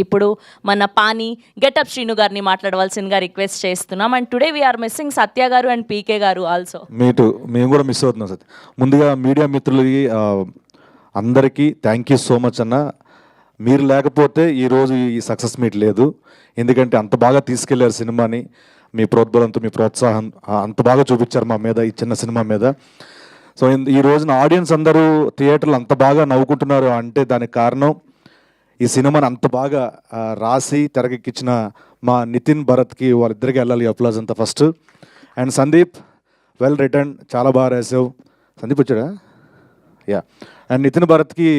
ఇప్పుడు మన పాని గెటప్ శ్రీను గారిని మాట్లాడవలసిందిగా రిక్వెస్ట్ చేస్తున్నాం. అండ్ టుడే వీఆర్ మిస్సింగ్ సత్య గారు అండ్ పీకే గారు ఆల్సో. మేము కూడా మిస్ అవుతున్నాం సత్య. ముందుగా మీడియా మిత్రులకి అందరికీ థ్యాంక్ యూ సో మచ్ అన్న. మీరు లేకపోతే ఈరోజు ఈ సక్సెస్ మీట్ లేదు. ఎందుకంటే అంత బాగా తీసుకెళ్లారు సినిమాని. మీ ప్రోద్బలంతో, మీ ప్రోత్సాహం అంత బాగా చూపించారు మా మీద, ఈ చిన్న సినిమా మీద. సో ఈ రోజున ఆడియన్స్ అందరూ థియేటర్లు అంత బాగా నవ్వుకుంటున్నారు అంటే దానికి కారణం ఈ సినిమాని అంత బాగా రాసి తెరకెక్కించిన మా నితిన్ భరత్కి, వాళ్ళిద్దరికి వెళ్ళాలి అప్లాజ్ అంతా first. And Sandeep, well return, చాలా బాగా రాసావు. సందీప్ వచ్చాడా? యా. అండ్ నితిన్ భరత్కి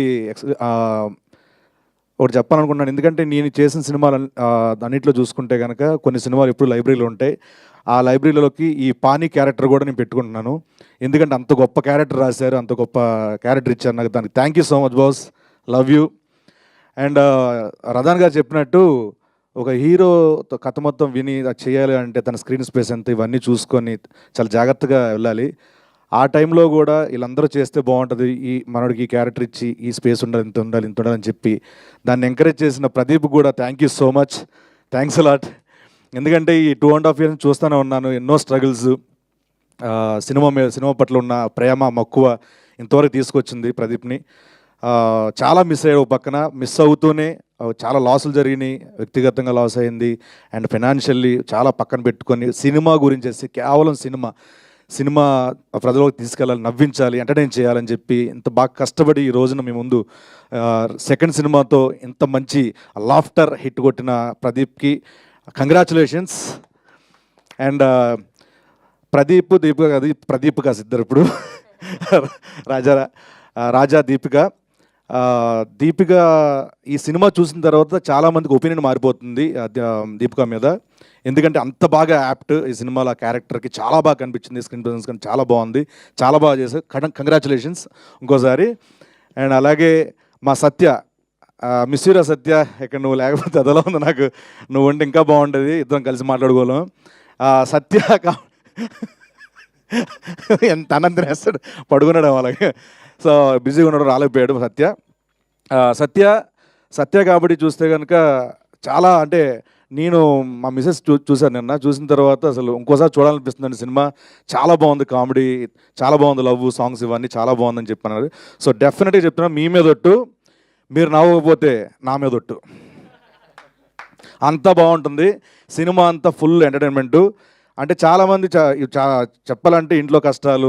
ఒకటి చెప్పాలనుకున్నాను. ఎందుకంటే నేను చేసిన సినిమాలు అన్నింటిలో చూసుకుంటే కనుక కొన్ని సినిమాలు ఎప్పుడు లైబ్రరీలో ఉంటాయి. ఆ లైబ్రరీలోకి ఈ పానీ క్యారెక్టర్ కూడా నేను పెట్టుకుంటున్నాను. ఎందుకంటే అంత గొప్ప క్యారెక్టర్ రాశారు, అంత గొప్ప క్యారెక్టర్ ఇచ్చారు నాకు. దానికి thank you so much boss, love you. And Radhan గారు చెప్పినట్టు ఒక హీరో కథ మొత్తం విని అది చేయాలి అంటే తన స్క్రీన్ స్పేస్ ఎంత, ఇవన్నీ చూసుకొని చాలా జాగ్రత్తగా వెళ్ళాలి. ఆ టైంలో కూడా వీళ్ళందరూ చేస్తే బాగుంటుంది, ఈ మనోడికి ఈ క్యారెక్టర్ ఇచ్చి ఈ స్పేస్ ఉండాలి, ఇంత ఉండాలి, ఇంత ఉండాలని చెప్పి దాన్ని ఎంకరేజ్ చేసిన ప్రదీప్ కూడా thank you so much, thanks a lot. ఎందుకంటే ఈ 2.5 years చూస్తూనే ఉన్నాను, ఎన్నో స్ట్రగుల్స్. సినిమా పట్ల ఉన్న ప్రేమ మక్కువ ఇంతవరకు తీసుకొచ్చింది ప్రదీప్ని. చాలా మిస్ అయ్యాడు. పక్కన మిస్ అవుతూనే చాలా లాసులు జరిగినాయి, వ్యక్తిగతంగా లాస్ అయింది అండ్ ఫైనాన్షియల్లీ చాలా పక్కన పెట్టుకొని సినిమా గురించి కేవలం సినిమా ప్రజలకు తీసుకెళ్ళాలి, నవ్వించాలి, ఎంటర్టైన్ చేయాలని చెప్పి ఇంత బాగా కష్టపడి ఈ రోజున మీ ముందు సెకండ్ సినిమాతో ఇంత మంచి లాఫ్టర్ హిట్ కొట్టిన ప్రదీప్కి కంగ్రాచులేషన్స్. అండ్ ప్రదీప్ కాదు ఇద్దరు ఇప్పుడు రాజా దీపిక ఈ సినిమా చూసిన తర్వాత చాలామందికి ఒపీనియన్ మారిపోతుంది దీపిక మీద. ఎందుకంటే అంత బాగా యాప్ట్ ఈ సినిమాలో ఆ క్యారెక్టర్కి చాలా బాగా కనిపించింది. స్క్రీన్ ప్రెజెన్స్ కానీ చాలా బాగుంది, చాలా బాగా చేశారు. కంగ్రాచులేషన్స్ ఇంకోసారి. అండ్ అలాగే మా సత్య, మిస్యూరా సత్య, ఇక్కడ నువ్వు లేకపోతే అదలా ఉంది నాకు, నువ్వు ఉంటే ఇంకా బాగుంటుంది, ఇద్దరం కలిసి మాట్లాడుకోలేం. సత్య ఎంత అనంతరం వేస్తాడు, పడుకున్నాడు అలాగే. సో బిజీగా ఉన్నాడు, రాలేకపోయాడు సత్య కాబట్టి చూస్తే కనుక చాలా అంటే నేను మా మిసెస్ చూశాను నిన్న. చూసిన తర్వాత అసలు ఇంకోసారి చూడాలనిపిస్తుందండి సినిమా. చాలా బాగుంది, కామెడీ చాలా బాగుంది, లవ్ సాంగ్స్ ఇవన్నీ చాలా బాగుందని చెప్పన్నారు. సో డెఫినెట్గా చెప్తున్నాను, మీ మీద ఒట్టు, మీరు నవ్వకపోతే నా మీద ఒట్టు. అంత బాగుంటుంది సినిమా, అంతా ఫుల్ ఎంటర్టైన్మెంటు. అంటే చాలామంది చెప్పాలంటే ఇంట్లో కష్టాలు,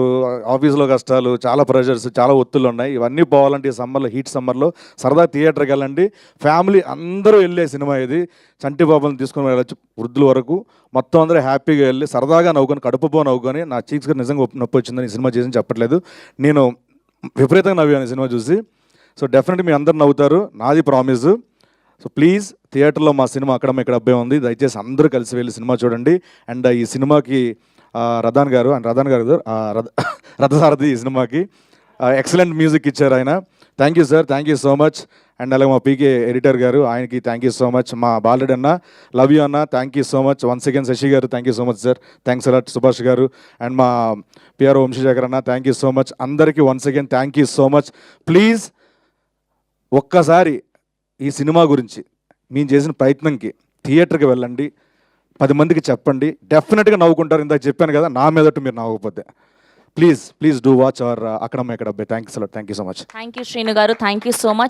ఆఫీస్లో కష్టాలు, చాలా ప్రెషర్స్, చాలా ఒత్తులు ఉన్నాయి. ఇవన్నీ పోవాలంటే ఈ సమ్మర్లో, హీట్ సమ్మర్లో సరదా థియేటర్కి వెళ్ళండి. ఫ్యామిలీ అందరూ వెళ్ళే సినిమా ఇది. చంటి బాబుని తీసుకుని వెళ్ళచ్చు, వృద్ధుల వరకు మొత్తం అందరూ హ్యాపీగా వెళ్ళి సరదాగా నవ్వుకొని, కడుపుపో నవ్వుకొని. నా చీక్స్ గారు నిజంగా నొప్పి వచ్చిందని ఈ సినిమా చేసి చెప్పట్లేదు, నేను విపరీతంగా నవ్వాను ఈ సినిమా చూసి. సో డెఫినెట్గా మీ అందరు నవ్వుతారు, నాది ప్రామిస్. సో ప్లీజ్ థియేటర్లో మా సినిమా అక్కడ ఇక్కడ అబ్బాయి ఉంది, దయచేసి అందరూ కలిసి వెళ్ళి సినిమా చూడండి. అండ్ ఈ సినిమాకి రదాన్ గారు రథసారథి ఈ సినిమాకి ఎక్సలెంట్ మ్యూజిక్ ఇచ్చారు ఆయన. Thank you sir, thank you so much. And అలాగే మా పీకే ఎడిటర్ గారు, ఆయనకి థ్యాంక్ యూ సో మచ్. మా బాలరెడ్డి అన్న, లవ్ యూ అన్న, thank you so much. Once again Shashi గారు, thank you so much sir, thanks a lot. Subhash గారు అండ్ మా పిఆర్ వంశీశేఖర్ అన్న, థ్యాంక్ యూ సో మచ్. అందరికీ once again thank you so much. Please ఒక్కసారి ఈ సినిమా గురించి మేము చేసిన ప్రయత్నంకి థియేటర్కి వెళ్ళండి, 10 మందికి చెప్పండి, డెఫినెట్గా నవ్వుకుంటారు. ఇందాక చెప్పాను కదా, నా మీదట్టు మీరు నవ్వకపోతే. ప్లీజ్ డూ వాచ్ అవర్ అక్కడ అబ్బాయి. Thank you so much. Thank you Srinu గారు, థ్యాంక్ యూ సో మచ్.